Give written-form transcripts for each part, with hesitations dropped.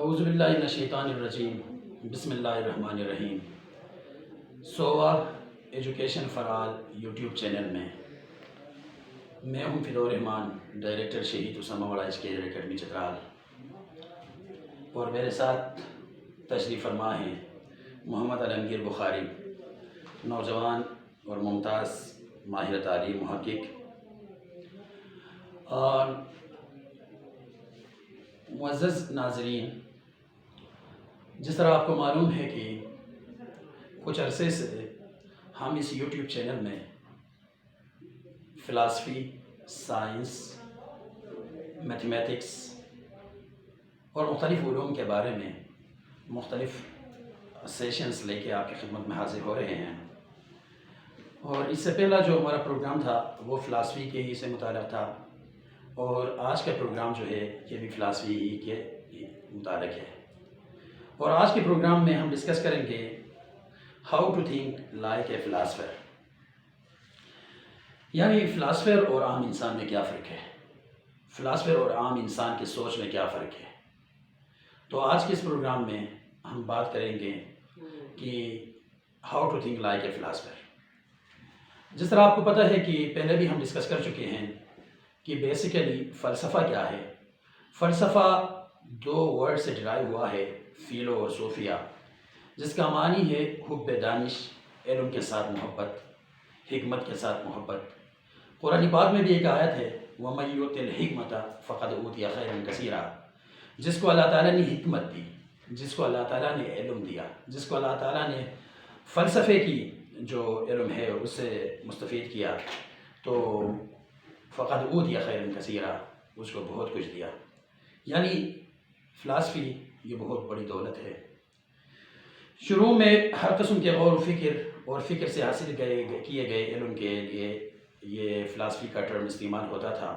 اعوذ باللہ من الشیطان الرجیم، بسم اللہ الرحمن الرحیم۔ سووا education for all YouTube channel میں ہوں Faizur Rahman, director Shaheed Osama Wara education academy Chitral, اور میرے ساتھ تشریف فرما ہیں محمد علمگیر بخاری، نوجوان اور ممتاز ماہر تعلیم محقق۔ اور معزز ناظرین، جس طرح آپ کو معلوم ہے کہ کچھ عرصے سے ہم اس یوٹیوب چینل میں فلاسفی، سائنس، میتھمیٹکس اور مختلف علوم کے بارے میں مختلف سیشنز لے کے آپ کی خدمت میں حاضر ہو رہے ہیں۔ اور اس سے پہلا جو ہمارا پروگرام تھا وہ فلاسفی کے ہی سے متعلق تھا، اور آج کا پروگرام جو ہے یہ بھی فلاسفی ہی کے متعلق ہے۔ اور آج کے پروگرام میں ہم ڈسکس کریں گے how to think like a philosopher, یعنی فلاسفر اور عام انسان میں کیا فرق ہے، فلاسفر اور عام انسان کی سوچ میں کیا فرق ہے۔ تو آج کے اس پروگرام میں ہم بات کریں گے کہ how to think like a philosopher. جس طرح آپ کو پتہ ہے کہ پہلے بھی ہم ڈسکس کر چکے ہیں کہ بیسیکلی فلسفہ کیا ہے۔ فلسفہ دو ورڈ سے ڈرائیو ہوا ہے، فیلو اور صوفیہ، جس کا معنی ہے حب دانش، علم کے ساتھ محبت، حکمت کے ساتھ محبت۔ قرآن پاک میں بھی ایک آیت ہے، وَمَن یُؤْتِ الْحِکْمَةَ فَقَدْ أُوتِیَ خَیْرًا کَثِیرًا، جس کو اللہ تعالیٰ نے حکمت دی، جس کو اللہ تعالیٰ نے علم دیا، جس کو اللہ تعالیٰ نے فلسفے کی جو علم ہے اس سے مستفید کیا، تو فقد اوتیہ خیرًا کثیرا، اس کو بہت کچھ دیا۔ یعنی فلاسفی یہ بہت بڑی دولت ہے۔ شروع میں ہر قسم کے غور و فکر اور فکر سے حاصل کیے گئے علم کے لیے یہ فلاسفی کا ٹرم استعمال ہوتا تھا۔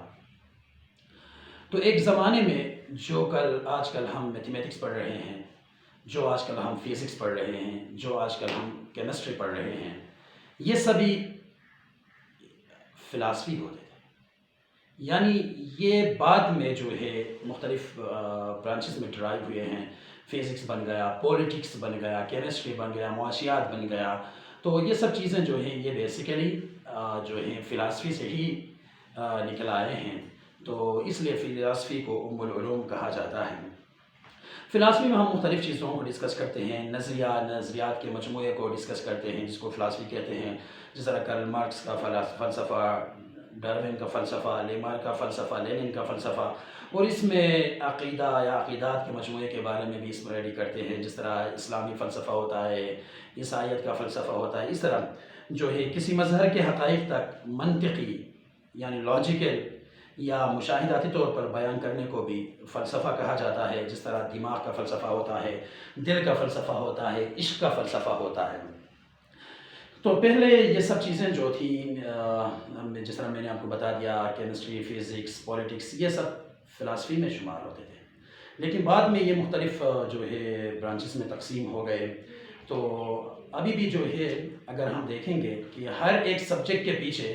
تو ایک زمانے میں جو آج کل ہم میتھمیٹکس پڑھ رہے ہیں، جو آج کل ہم فزکس پڑھ رہے ہیں، جو آج کل ہم کیمسٹری پڑھ رہے ہیں، یہ سبھی فلاسفی ہوتے تھے۔ یعنی یہ بعد میں جو ہے مختلف برانچز میں ڈرائیو ہوئے ہیں۔ فزکس بن گیا، پولیٹکس بن گیا، کیمسٹری بن گیا، معاشیات بن گیا۔ تو یہ سب چیزیں جو ہیں یہ بیسیکلی جو ہیں فلاسفی سے ہی نکل آئے ہیں۔ تو اس لیے فلاسفی کو ام العلوم کہا جاتا ہے۔ فلاسفی میں ہم مختلف چیزوں کو ڈسکس کرتے ہیں، نظریات کے مجموعے کو ڈسکس کرتے ہیں، جس کو فلاسفی کہتے ہیں۔ جس طرح کارل مارکس کا فلسفہ، ڈاروین کا فلسفہ، لیمارک کا فلسفہ، لینن کا فلسفہ، اور اس میں عقیدہ یا عقیدات کے مجموعے کے بارے میں بھی اسٹڈی کرتے ہیں۔ جس طرح اسلامی فلسفہ ہوتا ہے، عیسائیت کا فلسفہ ہوتا ہے۔ اس طرح جو ہے کسی مظہر کے حقائق تک منطقی یعنی لاجیکل یا مشاہداتی طور پر بیان کرنے کو بھی فلسفہ کہا جاتا ہے۔ جس طرح دماغ کا فلسفہ ہوتا ہے، دل کا فلسفہ ہوتا ہے، عشق کا فلسفہ ہوتا ہے۔ تو پہلے یہ سب چیزیں جو تھیں، جس طرح میں نے آپ کو بتا دیا، کیمسٹری، فزکس، پولیٹکس، یہ سب فلاسفی میں شمار ہوتے تھے۔ لیکن بعد میں یہ مختلف جو ہے برانچز میں تقسیم ہو گئے۔ تو ابھی بھی جو ہے اگر ہم دیکھیں گے کہ ہر ایک سبجیکٹ کے پیچھے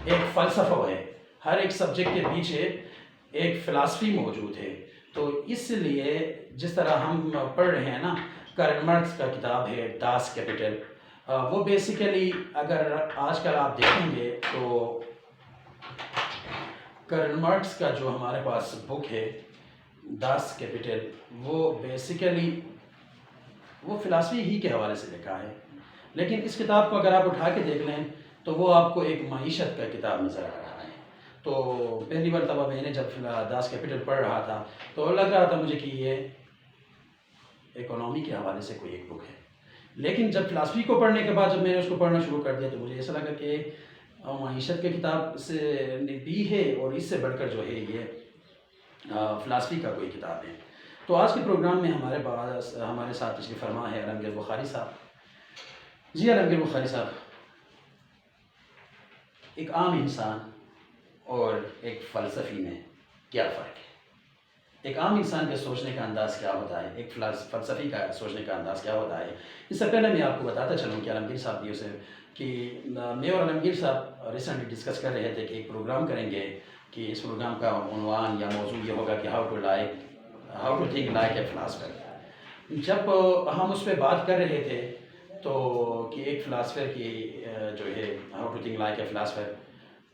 ایک فلسفہ ہے، ہر ایک سبجیکٹ کے پیچھے ایک فلاسفی موجود ہے۔ تو اس لیے جس طرح ہم پڑھ رہے ہیں نا، کارل مارکس کا کتاب ہے ڈاس کیپٹل، وہ بیسیکلی اگر آج کل آپ دیکھیں گے تو کارل مارکس کا جو ہمارے پاس بک ہے ڈاس کیپٹل، وہ بیسیکلی وہ فلاسفی ہی کے حوالے سے لکھا ہے۔ لیکن اس کتاب کو اگر آپ اٹھا کے دیکھ لیں تو وہ آپ کو ایک معیشت کا کتاب نظر آ رہا ہے۔ تو پہلی مرتبہ میں نے جب ڈاس کیپٹل پڑھ رہا تھا تو لگ رہا تھا مجھے کہ یہ اکنامی کے حوالے سے کوئی ایک بک ہے۔ لیکن جب فلاسفی کو پڑھنے کے بعد جب میں نے اس کو پڑھنا شروع کر دیا تو مجھے ایسا لگا کہ معیشت کے کتاب سے بھی ہے اور اس سے بڑھ کر جو ہے یہ فلاسفی کا کوئی کتاب ہے۔ تو آج کے پروگرام میں ہمارے ساتھ تشریف فرما ہے علمگیر بخاری صاحب۔ جی علمگیر بخاری صاحب، ایک عام انسان اور ایک فلسفی میں کیا فرق ہے؟ ایک عام انسان کے سوچنے کا انداز کیا ہوتا ہے، ایک فلسفی کا سوچنے کا انداز کیا ہوتا ہے؟ اس سے پہلے میں آپ کو بتاتا چلوں کہ علمگیر صاحب بھی اسے کہ میں اور علمگیر صاحب ریسنٹلی ڈسکس کر رہے تھے کہ ایک پروگرام کریں گے، کہ اس پروگرام کا عنوان یا موضوع یہ ہوگا کہ how to like how to think like a philosopher. جب ہم اس پہ بات کر رہے تھے تو کہ ایک فلاسفر کی جو ہے how to think like a philosopher,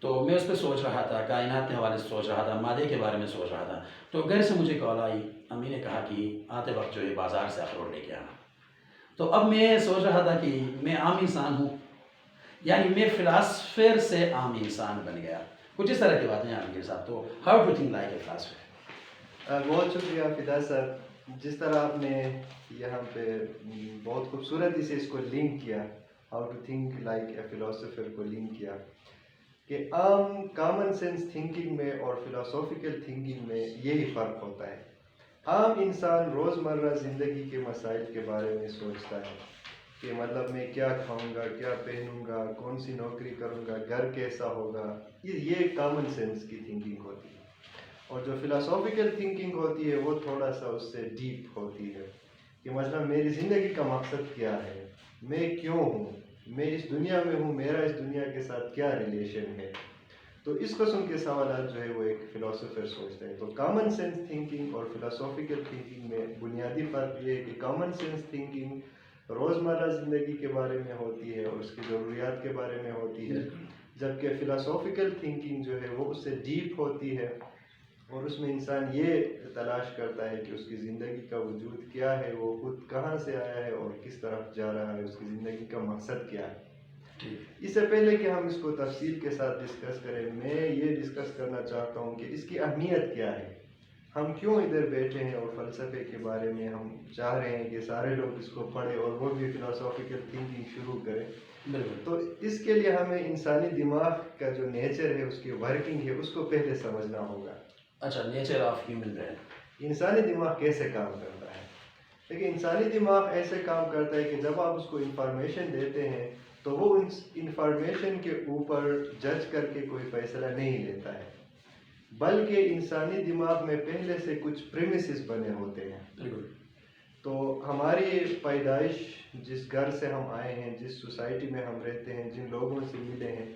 تو میں اس پہ سوچ رہا تھا، کائنات کے حوالے سے سوچ رہا تھا، مادے کے بارے میں سوچ رہا تھا. تو گھر سے مجھے کال آئی، امی نے کہا کہ آتے وقت جو ہے بازار سے اخروٹ لے کے آنا. تو اب میں سوچ رہا تھا کہ میں عام انسان ہوں، یعنی میں فلاسفر سے عام انسان بن گیا. کچھ اس طرح کی باتیں ہیں عامر صاحب. تو how to think like a philosopher. بہت شکریہ فدا صاحب، جس طرح آپ نے یہاں پہ بہت خوبصورتی سے اس کو لنک کیا، how to think like a philosopher کو لنک کیا، کہ عام کامن سینس تھنکنگ میں اور فلاسافیکل تھنکنگ میں یہی فرق ہوتا ہے. عام انسان روزمرہ زندگی کے مسائل کے بارے میں سوچتا ہے کہ مطلب میں کیا کھاؤں گا، کیا پہنوں گا، کون سی نوکری کروں گا، گھر کیسا ہوگا. یہ کامن سینس کی تھنکنگ ہوتی ہے. اور جو فلاسافیکل تھنکنگ ہوتی ہے وہ تھوڑا سا اس سے ڈیپ ہوتی ہے، کہ مثلا میری زندگی کا مقصد کیا ہے، میں کیوں ہوں، میں اس دنیا میں ہوں، میرا اس دنیا کے ساتھ کیا ریلیشن ہے. تو اس قسم کے سوالات جو ہے وہ ایک فلاسفر سوچتے ہیں. تو کامن سینس تھنکنگ اور فلاسافیکل تھنکنگ میں بنیادی فرق یہ ہے کہ کامن سینس تھنکنگ روزمرہ زندگی کے بارے میں ہوتی ہے اور اس کی ضروریات کے بارے میں ہوتی ہے، جبکہ فلاسافیکل تھنکنگ جو ہے وہ اس سے ڈیپ ہوتی ہے اور اس میں انسان یہ تلاش کرتا ہے کہ اس کی زندگی کا وجود کیا ہے، وہ خود کہاں سے آیا ہے اور کس طرف جا رہا ہے، اس کی زندگی کا مقصد کیا ہے. اس سے پہلے کہ ہم اس کو تفصیل کے ساتھ ڈسکس کریں، میں یہ ڈسکس کرنا چاہتا ہوں کہ اس کی اہمیت کیا ہے. ہم کیوں ادھر بیٹھے ہیں اور فلسفے کے بارے میں ہم چاہ رہے ہیں کہ سارے لوگ اس کو پڑھیں اور وہ بھی فلاسافیکل تھنکنگ شروع کریں. تو اس کے لیے ہمیں انسانی دماغ کا جو نیچر ہے، اس کی ورکنگ ہے، اس کو پہلے سمجھنا ہوگا. اچھا، نیچر آف ہیومن برین، انسانی دماغ کیسے کام کرتا ہے. لیکن انسانی دماغ ایسے کام کرتا ہے کہ جب آپ اس کو انفارمیشن دیتے ہیں تو وہ انفارمیشن کے اوپر جج کر کے کوئی فیصلہ نہیں لیتا ہے، بلکہ انسانی دماغ میں پہلے سے کچھ پریمیسز بنے ہوتے ہیں. بالکل. تو ہماری پیدائش، جس گھر سے ہم آئے ہیں، جس سوسائٹی میں ہم رہتے ہیں، جن لوگوں سے ملے ہیں،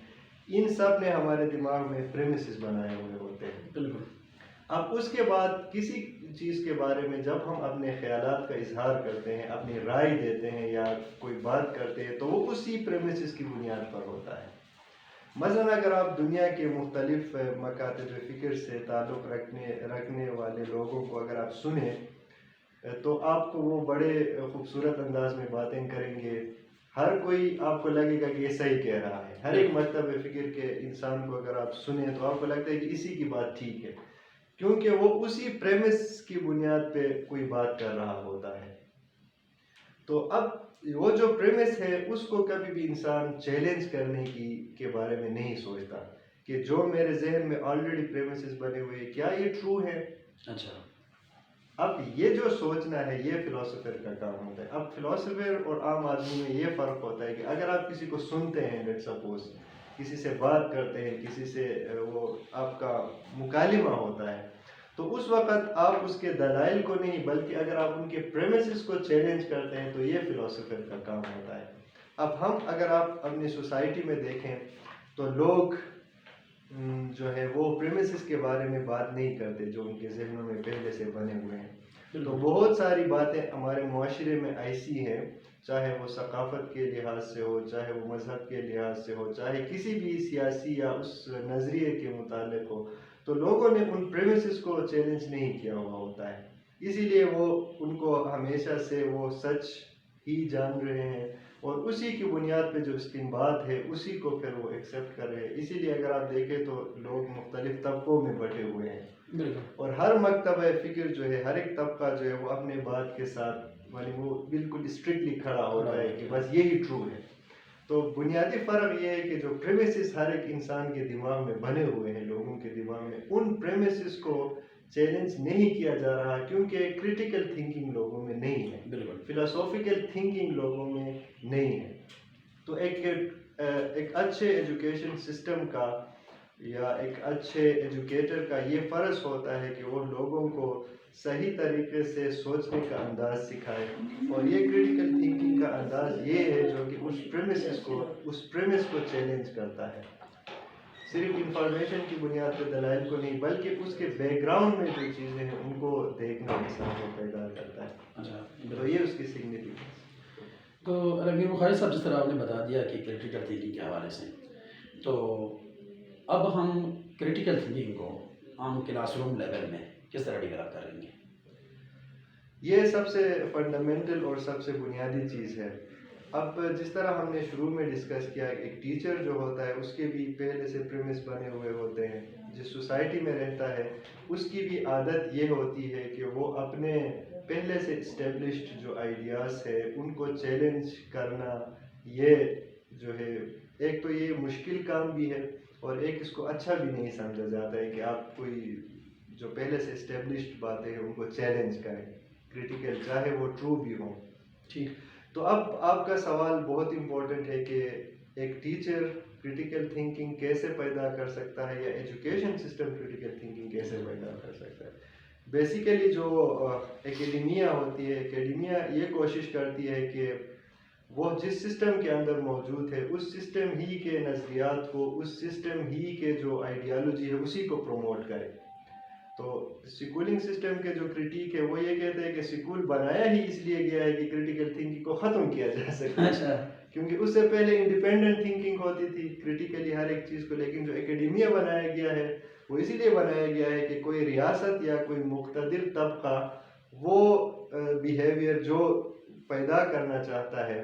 ان سب نے ہمارے دماغ میں پریمیسز بنائے ہوئے ہوتے ہیں. بالکل. اب اس کے بعد کسی چیز کے بارے میں جب ہم اپنے خیالات کا اظہار کرتے ہیں، اپنی رائے دیتے ہیں یا کوئی بات کرتے ہیں، تو وہ اسی پریمیسز کی بنیاد پر ہوتا ہے. مثلاً اگر آپ دنیا کے مختلف مکاتب فکر سے تعلق رکھنے والے لوگوں کو اگر آپ سنیں تو آپ کو وہ بڑے خوبصورت انداز میں باتیں کریں گے. ہر کوئی آپ کو لگے گا کہ یہ صحیح کہہ رہا ہے. ہر ایک مکتب فکر کے انسان کو اگر آپ سنیں تو آپ کو لگتا ہے کہ اسی کی بات ٹھیک ہے، کیونکہ وہ اسی پریمس کی بنیاد پہ کوئی بات کر رہا ہوتا ہے. تو اب وہ جو پریمس ہے اس کو کبھی بھی انسان چیلنج کرنے کے بارے میں نہیں سوچتا کہ جو میرے ذہن میں آلریڈی پریمسز بنے ہوئے کیا یہ ٹرو ہے. اچھا. اب یہ جو سوچنا ہے یہ فلاسفر کا کام ہوتا ہے. اب فلاسفر اور عام آدمی میں یہ فرق ہوتا ہے کہ اگر آپ کسی کو سنتے ہیں، لیٹ سپوز کسی سے بات کرتے ہیں، کسی سے وہ آپ کا مکالمہ ہوتا ہے، تو اس وقت آپ اس کے دلائل کو نہیں بلکہ اگر آپ ان کے پریمیسز کو چیلنج کرتے ہیں تو یہ فلاسفر کا کام ہوتا ہے. اب اگر آپ اپنی سوسائٹی میں دیکھیں تو لوگ جو ہے وہ پریمیسز کے بارے میں بات نہیں کرتے جو ان کے ذہنوں میں پہلے سے بنے ہوئے ہیں. تو بہت ساری باتیں ہمارے معاشرے میں ایسی ہیں، چاہے وہ ثقافت کے لحاظ سے ہو، چاہے وہ مذہب کے لحاظ سے ہو، چاہے کسی بھی سیاسی یا اس نظریے کے متعلق ہو، تو لوگوں نے ان پریمیسز کو چیلنج نہیں کیا ہوا ہوتا ہے. اسی لیے وہ ان کو ہمیشہ سے وہ سچ ہی جان رہے ہیں اور اسی کی بنیاد پہ جو استنباط ہے اسی کو پھر وہ ایکسیپٹ کر رہے ہیں. اسی لیے اگر آپ دیکھیں تو لوگ مختلف طبقوں میں بٹے ہوئے ہیں اور ہر مکتبہ فکر جو ہے، ہر ایک طبقہ جو ہے وہ اپنے بات کے ساتھ وہ بالکل اسٹرکٹلی کھڑا ہوتا ہے کہ بس یہی ٹرو ہے. تو بنیادی فرق یہ ہے کہ جو پریمیسز ہر ایک انسان کے دماغ میں بنے ہوئے ہیں، لوگوں کے دماغ میں، ان پریمیسز کو چیلنج نہیں کیا جا رہا کیونکہ کریٹیکل تھنکنگ لوگوں میں نہیں ہے، فلاسافیکل تھنکنگ لوگوں میں نہیں ہے. تو ایک اچھے ایجوکیشن سسٹم کا یا ایک اچھے ایجوکیٹر کا یہ فرض ہوتا ہے کہ وہ لوگوں کو صحیح طریقے سے سوچنے کا انداز سکھائے، اور یہ کریٹیکل تھنکنگ کا انداز یہ ہے جو کہ اس پریمس کو چیلنج کرتا ہے. صرف انفارمیشن کی بنیاد پہ دلائل کو نہیں بلکہ اس کے بیک گراؤنڈ میں جو چیزیں ہیں ان کو دیکھنا انسان کو پیدا کرتا ہے. اچھا، تو یہ اس کی سگنیفیکنس. تو رنگین بخاری صاحب، جس طرح آپ نے بتا دیا کہ کریٹیکل تھنکنگ کے حوالے سے، تو اب ہم کریٹیکل تھنکنگ کو عام کلاس روم لیول میں کس طرح ڈیولپ کریں گے؟ یہ سب سے فنڈامنٹل اور سب سے بنیادی چیز ہے. اب جس طرح ہم نے شروع میں ڈسکس کیا، ایک ٹیچر جو ہوتا ہے اس کے بھی پہلے سے پریمس بنے ہوئے ہوتے ہیں. جس سوسائٹی میں رہتا ہے اس کی بھی عادت یہ ہوتی ہے کہ وہ اپنے پہلے سے اسٹیبلشڈ جو آئیڈیاز ہے ان کو چیلنج کرنا، یہ جو ہے ایک تو یہ مشکل کام بھی ہے، اور ایک اس کو اچھا بھی نہیں سمجھا جاتا ہے کہ آپ کوئی جو پہلے سے اسٹیبلشڈ باتیں ہیں ان کو چیلنج کریں، کریٹیکل، چاہے وہ ٹرو بھی ہوں. ٹھیک. تو اب آپ کا سوال بہت امپورٹنٹ ہے کہ ایک ٹیچر کریٹیکل تھنکنگ کیسے پیدا کر سکتا ہے، یا ایجوکیشن سسٹم کریٹیکل تھنکنگ کیسے پیدا کر سکتا ہے. بیسیکلی جو اکیڈیمیا ہوتی ہے، اکیڈیمیا یہ کوشش کرتی ہے کہ وہ جس سسٹم کے اندر موجود ہے اس سسٹم ہی کے نظریات کو، اس سسٹم ہی کے جو آئیڈیالوجی ہے اسی کو پروموٹ کرے. تو سکولنگ سسٹم کے جو کرٹیک ہے وہ یہ کہتے ہیں کہ سکول بنایا ہی اس لیے گیا ہے کہ کریٹیکل تھنکنگ کو ختم کیا جا سکے. اچھا. کیونکہ اس سے پہلے انڈیپینڈنٹ تھنکنگ ہوتی تھی کریٹیکلی ہر ایک چیز کو، لیکن جو اکیڈیمیا بنایا گیا ہے وہ اسی لیے بنایا گیا ہے کہ کوئی ریاست یا کوئی مقتدر طبقہ وہ بیہیویئر جو پیدا کرنا چاہتا ہے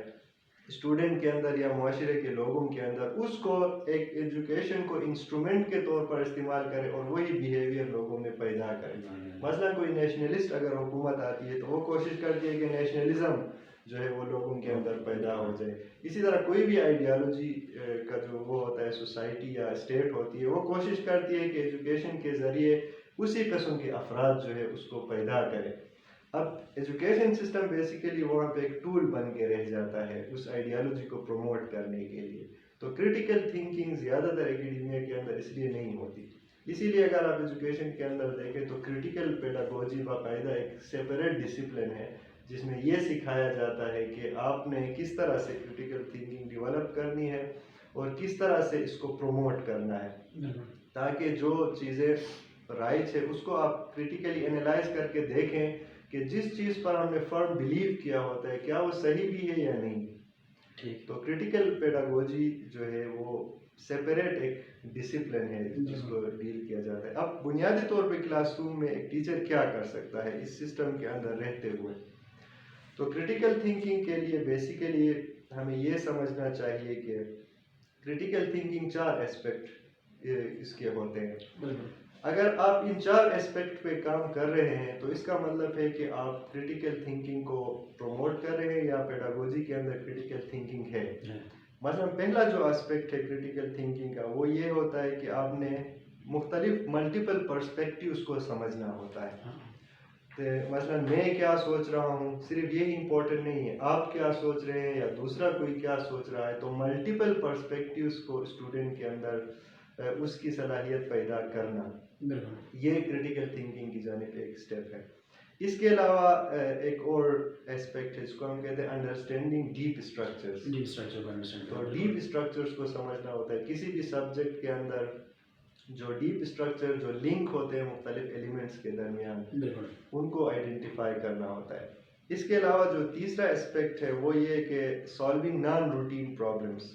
اسٹوڈنٹ کے اندر یا معاشرے کے لوگوں کے اندر، اس کو ایک ایجوکیشن کو انسٹرومنٹ کے طور پر استعمال کرے اور وہی بیہیویئر لوگوں میں پیدا کرے. مثلا کوئی نیشنلسٹ اگر حکومت آتی ہے تو وہ کوشش کرتی ہے کہ نیشنلزم جو ہے وہ لوگوں کے اندر پیدا ہو جائے. اسی طرح کوئی بھی آئیڈیالوجی کا جو وہ ہوتا ہے سوسائٹی یا اسٹیٹ ہوتی ہے وہ کوشش کرتی ہے کہ ایجوکیشن کے ذریعے اسی قسم کے افراد جو ہے اس کو پیدا کرے. اب ایجوکیشن سسٹم بیسیکلی وہاں پہ ایک ٹول بن کے رہ جاتا ہے اس آئیڈیالوجی کو پروموٹ کرنے کے لیے. تو کریٹیکل تھنکنگ زیادہ تر اکیڈیمیا کے اندر اس لیے نہیں ہوتی. اسی لیے اگر آپ ایجوکیشن کے اندر دیکھیں تو کریٹیکل پیڈاگوجی باقاعدہ ایک سیپریٹ ڈسپلن ہے جس میں یہ سکھایا جاتا ہے کہ آپ نے کس طرح سے کریٹیکل تھنکنگ ڈیولپ کرنی ہے اور کس طرح سے اس کو پروموٹ کرنا ہے، تاکہ جو چیزیں رائٹ ہے اس کو آپ کریٹیکلی انالائز کر کے دیکھیں کہ جس چیز پر ہم نے فرم بلیو کیا ہوتا ہے کیا وہ صحیح بھی ہے یا نہیں. ٹھیک. تو کریٹیکل پیڈاگوجی جو ہے وہ سیپریٹ ایک ڈسپلن ہے جس کو ڈیل کیا جاتا ہے. اب بنیادی طور پہ کلاس روم میں ایک ٹیچر کیا کر سکتا ہے اس سسٹم کے اندر رہتے ہوئے؟ تو کریٹیکل تھنکنگ کے لیے بیسیکلی ہمیں یہ سمجھنا چاہیے کہ کریٹیکل تھنکنگ 4 اسپیکٹ اس کے ہوتے ہیں. اگر آپ ان 4 اسپیکٹ پہ کام کر رہے ہیں تو اس کا مطلب ہے کہ آپ کریٹیکل تھنکنگ کو پروموٹ کر رہے ہیں یا پیڈاگوجی کے اندر کریٹیکل تھنکنگ ہے. مثلا پہلا جو اسپیکٹ ہے کریٹیکل تھنکنگ کا وہ یہ ہوتا ہے کہ آپ نے مختلف ملٹیپل پرسپیکٹیوز کو سمجھنا ہوتا ہے. مثلا میں کیا سوچ رہا ہوں صرف یہی امپورٹنٹ نہیں ہے، آپ کیا سوچ رہے ہیں یا دوسرا کوئی کیا سوچ رہا ہے. تو ملٹیپل پرسپیکٹیوز کو اسٹوڈنٹ کے اندر اس کی صلاحیت پیدا کرنا، یہ کریٹیکل تھنکنگ کی جانب ایک اسٹیپ ہے. اس کے علاوہ ایک اور اسپیکٹ ہے جس کو ہم کہتے ہیں انڈرسٹینڈنگ ڈیپ اسٹرکچرز. تو ڈیپ اسٹرکچرز کو سمجھنا ہوتا ہے کسی بھی سبجیکٹ کے اندر جو ڈیپ اسٹرکچر جو لنک ہوتے ہیں مختلف ایلیمنٹس کے درمیان ان کو آئیڈینٹیفائی کرنا ہوتا ہے. اس کے علاوہ جو تیسرا اسپیکٹ ہے وہ یہ کہ سالونگ نان روٹین پرابلمس.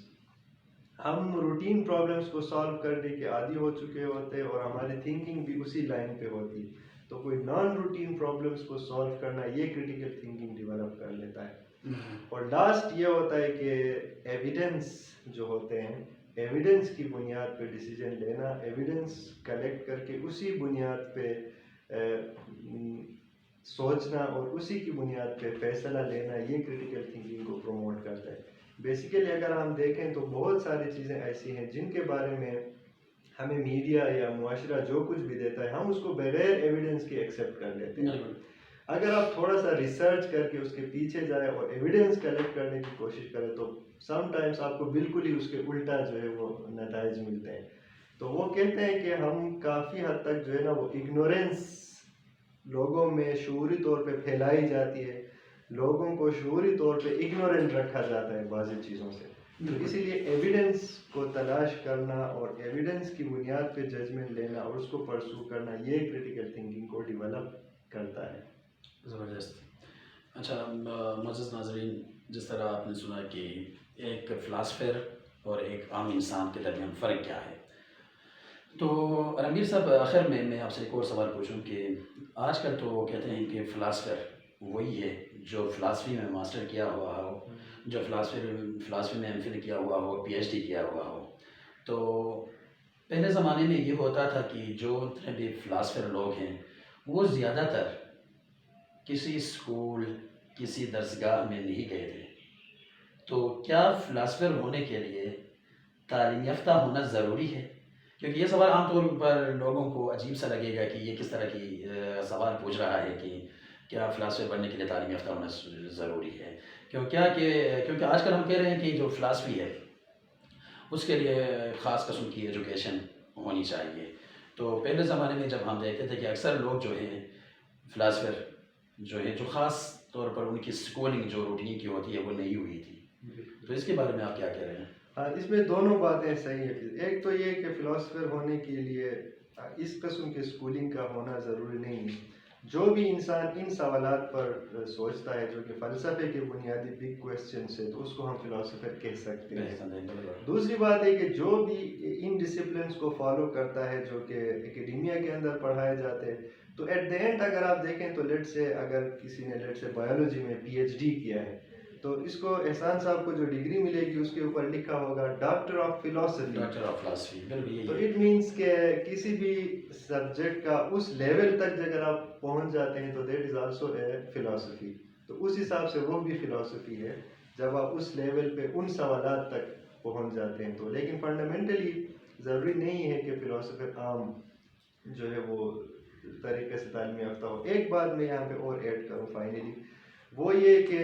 ہم روٹین پرابلمس کو سالو کرنے کے عادی ہو چکے ہوتے ہیں اور ہماری تھنکنگ بھی اسی لائن پہ ہوتی. تو کوئی نان روٹین پرابلمس کو سالو کرنا یہ کریٹیکل تھنکنگ ڈیولپ کر لیتا ہے. اور لاسٹ یہ ہوتا ہے کہ ایویڈنس جو ہوتے ہیں، ایویڈنس کی بنیاد پہ ڈیسیجن لینا، ایویڈنس کلیکٹ کر کے اسی بنیاد پہ سوچنا اور اسی کی بنیاد پہ فیصلہ لینا، یہ کریٹیکل تھنکنگ کو پروموٹ کرتا ہے. بیسیکلی اگر ہم دیکھیں تو بہت ساری چیزیں ایسی ہیں جن کے بارے میں ہمیں میڈیا یا معاشرہ جو کچھ بھی دیتا ہے ہم اس کو بغیر ایویڈنس کے ایکسیپٹ کر لیتے ہیں. اگر آپ تھوڑا سا ریسرچ کر کے اس کے پیچھے جائیں اور ایویڈنس کلیکٹ کرنے کی کوشش کریں تو سم ٹائمس آپ کو بالکل ہی اس کے الٹا جو ہے وہ نتائج ملتے ہیں. تو وہ کہتے ہیں کہ ہم کافی حد تک جو ہے نا وہ اگنورینس لوگوں میں شعوری طور پہ پھیلائی جاتی ہے، لوگوں کو شعوری طور پہ اگنورینٹ رکھا جاتا ہے بعض چیزوں سے. تو اسی لیے ایویڈنس کو تلاش کرنا اور ایویڈنس کی بنیاد پہ ججمنٹ لینا اور اس کو پرسو کرنا یہ کریٹیکل تھنکنگ کو ڈیولپ کرتا ہے. زبردست. اچھا معزز ناظرین، جس طرح آپ نے سنا کہ ایک فلاسفر اور ایک عام انسان کے درمیان فرق کیا ہے، تو رنگیر صاحب آخر میں آپ سے ایک اور سوال پوچھوں کہ آج کل تو کہتے ہیں کہ فلاسفر وہی ہے جو فلاسفی میں ماسٹر کیا ہوا ہو، جو فلاسفی میں ایم فل کیا ہوا ہو، پی ایچ ڈی کیا ہوا ہو. تو پہلے زمانے میں یہ ہوتا تھا کہ جو اتنے بھی فلاسفر لوگ ہیں وہ زیادہ تر کسی اسکول، کسی درسگاہ میں نہیں گئے تھے. تو کیا فلاسفر ہونے کے لیے تعلیم یافتہ ہونا ضروری ہے؟ کیونکہ یہ سوال عام طور پر لوگوں کو عجیب سا لگے گا کہ یہ کس طرح کی سوال پوچھ رہا ہے کہ کیا فلاسفر بننے کے لیے تعلیم یافتہ ہونا ضروری ہے. کیونکہ آج کل ہم کہہ رہے ہیں کہ جو فلاسفی ہے اس کے لیے خاص قسم کی ایجوکیشن ہونی چاہیے. تو پہلے زمانے میں جب ہم دیکھتے تھے کہ اکثر لوگ جو ہیں فلاسفر جو ہے جو خاص طور پر ان کی اسکولنگ جو روٹین کی ہوتی ہے وہ نہیں ہوئی تھی. تو اس کے بارے میں آپ کیا کہہ رہے ہیں؟ ہاں، اس میں دونوں باتیں صحیح ہیں. ایک تو یہ کہ فلاسفر ہونے کے لیے اس قسم کے اسکولنگ کا ہونا ضروری نہیں ہے. جو بھی انسان ان سوالات پر سوچتا ہے جو کہ فلسفے کے بنیادی بگ کویسچنس ہے تو اس کو ہم فلاسفر کہہ سکتے ہیں. دوسری بات ہے کہ جو بھی ان ڈسپلنس کو فالو کرتا ہے جو کہ اکیڈیمیا کے اندر پڑھائے جاتے ہیں، تو ایٹ دی اینڈ اگر آپ دیکھیں تو لیٹ سے اگر کسی نے لیٹ سے بایولوجی میں پی ایچ ڈی کیا ہے تو اس کو احسان صاحب کو جو ڈگری ملے گی اس کے اوپر لکھا ہوگا ڈاکٹر آف فلاسفی. تو اٹ مینس کہ کسی بھی سبجیکٹ کا اس لیول تک اگر آپ پہنچ جاتے ہیں تو that is also a philosophy. تو اس حساب سے وہ بھی فلاسفی ہے جب آپ اس لیول پہ ان سوالات تک پہنچ جاتے ہیں تو. لیکن فنڈامنٹلی ضروری نہیں ہے کہ فلاسفر عام جو ہے وہ طریقے سے تعلیم یافتہ ہو. ایک بات میں یہاں پہ اور ایڈ کروں فائنلی، وہ یہ کہ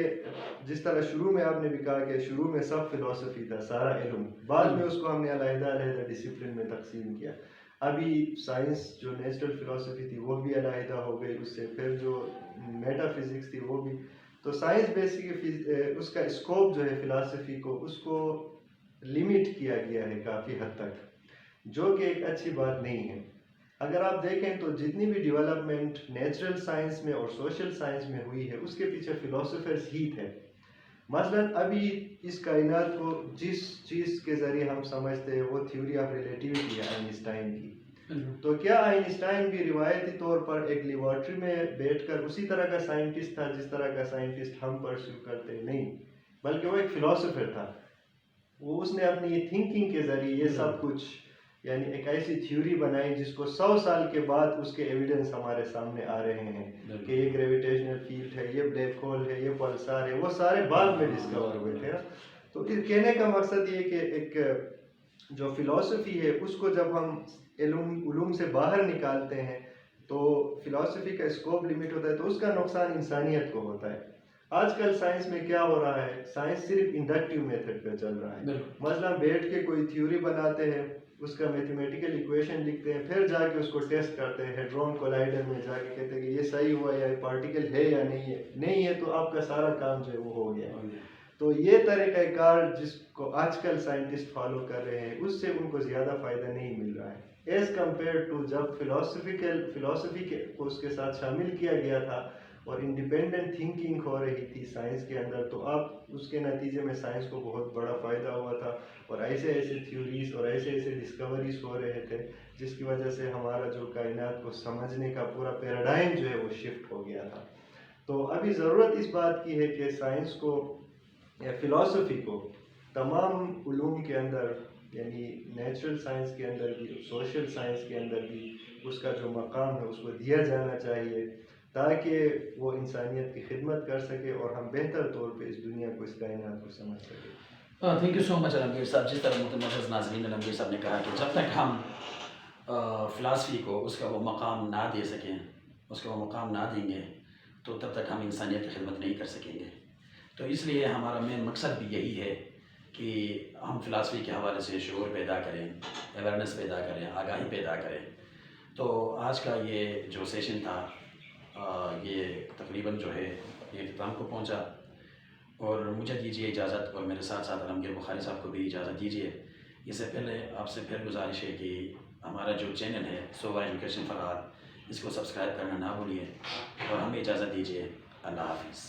جس طرح شروع میں آپ نے بھی کہا کہ شروع میں سب فلاسفی تھا، سارا علم، بعد میں اس کو ہم نے علیحدہ ڈسپلن میں تقسیم کیا. ابھی سائنس جو نیچرل فلاسفی تھی وہ بھی علیحدہ ہو گئی اس سے، پھر جو میٹا فزکس تھی وہ بھی. تو سائنس بیسکلی اس کا اسکوپ جو ہے فلاسفی کو اس کو لمٹ کیا گیا ہے کافی حد تک، جو کہ ایک اچھی بات نہیں ہے. اگر آپ دیکھیں تو جتنی بھی ڈیولپمنٹ نیچرل سائنس میں اور سوشل سائنس میں ہوئی ہے اس کے پیچھے فلاسفرز ہی تھے. مثلا ابھی اس کائنات کو جس چیز کے ذریعے ہم سمجھتے ہیں وہ تھیوری آف ریلیٹیوٹی ہے آئنسٹائن کی. تو کیا آئنسٹائن بھی روایتی طور پر ایک لیبارٹری میں بیٹھ کر اسی طرح کا سائنٹسٹ تھا جس طرح کا سائنٹسٹ ہم پرسیو کرتے؟ نہیں، بلکہ وہ ایک فلاسفر تھا. وہ اس نے اپنی تھنکنگ کے ذریعے یہ سب کچھ یعنی ایک ایسی تھیوری بنائی جس کو 100 سال کے بعد اس کے ایویڈنس ہمارے سامنے آ رہے ہیں کہ یہ گریویٹیشنل فیلڈ ہے، یہ بلیک ہول ہے، یہ پلسار ہے. وہ سارے بعد میں ڈسکور ہوئے تھے. تو کہنے کا مقصد یہ کہ ایک جو فلاسفی ہے اس کو جب ہم علوم سے باہر نکالتے ہیں تو فلاسفی کا اسکوپ لمٹ ہوتا ہے، تو اس کا نقصان انسانیت کو ہوتا ہے. آج کل سائنس میں کیا ہو رہا ہے، سائنس صرف انڈکٹیو میتھڈ پہ چل رہا ہے. مثلا بیٹھ کے کوئی تھیوری بناتے ہیں، اس کا میتھمیٹیکل ایکویشن لکھتے ہیں، پھر جا کے اس کو ٹیسٹ کرتے ہیں ہیڈرون کولائڈر میں جا کے، کہتے ہیں کہ یہ صحیح ہوا یا پارٹیکل ہے یا نہیں ہے تو آپ کا سارا کام جو ہے وہ ہو گیا. تو یہ طریقہ کار جس کو آج کل سائنٹسٹ فالو کر رہے ہیں اس سے ان کو زیادہ فائدہ نہیں مل رہا ہے ایز کمپیئر ٹو جب فلاسفی کو اس کے ساتھ شامل کیا گیا تھا اور انڈیپینڈنٹ تھنکنگ ہو رہی تھی سائنس کے اندر. تو اب اس کے نتیجے میں سائنس کو بہت بڑا فائدہ ہوا تھا اور ایسے تھیوریز اور ایسے ڈسکوریز ہو رہے تھے جس کی وجہ سے ہمارا جو کائنات کو سمجھنے کا پورا پیراڈائم جو ہے وہ شفٹ ہو گیا تھا. تو ابھی ضرورت اس بات کی ہے کہ سائنس کو یا فلاسفی کو تمام علوم کے اندر یعنی نیچرل سائنس کے اندر بھی، سوشل سائنس کے اندر بھی اس کا جو مقام ہے اس کو دیا جانا چاہیے تاکہ وہ انسانیت کی خدمت کر سکے اور ہم بہتر طور پہ اس دنیا کو، اس کائنات کو سمجھ سکیں. تھینک یو سو مچ علمگیر صاحب. جس طرح معزز ناظرین علمگیر صاحب نے کہا کہ جب تک ہم فلاسفی کو اس کا وہ مقام نہ دے سکیں، اس کا وہ مقام نہ دیں گے تو تب تک ہم انسانیت کی خدمت نہیں کر سکیں گے. تو اس لیے ہمارا مین مقصد بھی یہی ہے کہ ہم فلاسفی کے حوالے سے شعور پیدا کریں، اویئرنیس پیدا کریں، آگاہی پیدا کریں. تو آج کا یہ جو سیشن تھا یہ تقریباً جو ہے یہ اختتام کو پہنچا اور مجھے دیجیے اجازت اور میرے ساتھ ساتھ علمگیر بخاری صاحب کو بھی اجازت دیجیے. اس سے پہلے آپ سے پھر گزارش ہے کہ ہمارا جو چینل ہے سووا ایجوکیشن فار آل، اس کو سبسکرائب کرنا نہ بھولیے اور ہمیں اجازت دیجیے. اللہ حافظ.